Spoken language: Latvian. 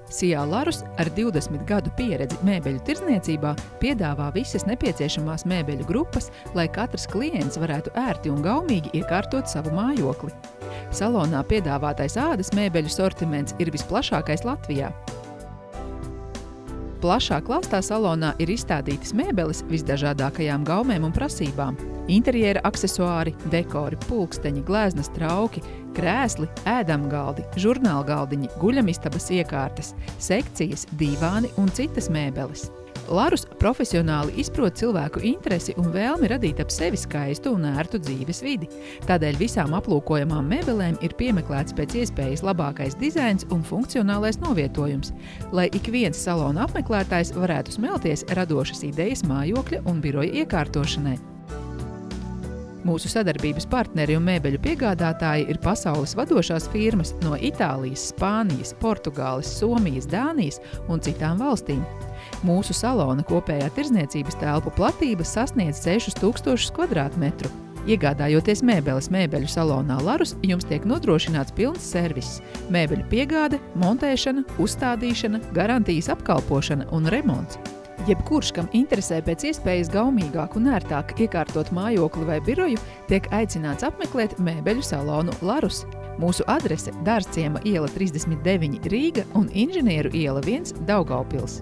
Sijā Larus ar 20 gadu pieredzi mēbeļu tirdzniecībā piedāvā visas nepieciešamās mēbeļu grupas, lai katrs klients varētu ērti un gaumīgi iekārtot savu mājokli. Salonā piedāvātais ādas mēbeļu sortiments ir visplašākais Latvijā. Plašā klāstā salonā ir izstādītas mēbeles visdažādākajām gaumēm un prasībām. Interjera aksesuāri, dekori, pulksteņi, gleznas trauki, krēsli, ēdamgaldi, žurnālgaldiņi, guļamistabas iekārtas, sekcijas, dīvāni un citas mēbeles. Larus profesionāli izprot cilvēku interesi un vēlmi radīt ap sevi skaistu un ērtu dzīves vidi. Tādēļ visām aplūkojamām mēbelēm ir piemeklēts pēc iespējas labākais dizains un funkcionālais novietojums, lai ik viens salona apmeklētājs varētu smelties radošas idejas mājokļa un biroja iekārtošanai. Mūsu sadarbības partneri un mēbeļu piegādātāji ir pasaules vadošās firmas no Itālijas, Spānijas, Portugāles, Somijas, Dānijas un citām valstīm. Mūsu salona kopējā tirdzniecības telpu platība sasniedz 6000 kvadrātmetru. Iegādājoties mēbeles mēbeļu salonā Larus, jums tiek nodrošināts pilns serviss – mēbeļu piegāde, montēšana, uzstādīšana, garantijas apkalpošana un remonts. Jebkurš, kam interesē pēc iespējas gaumīgāk un ērtāk iekārtot mājokli vai biroju, tiek aicināts apmeklēt mēbeļu salonu Larus. Mūsu adrese – Dārzciema iela 39 Rīga un Inženieru iela 1 Daugavpils.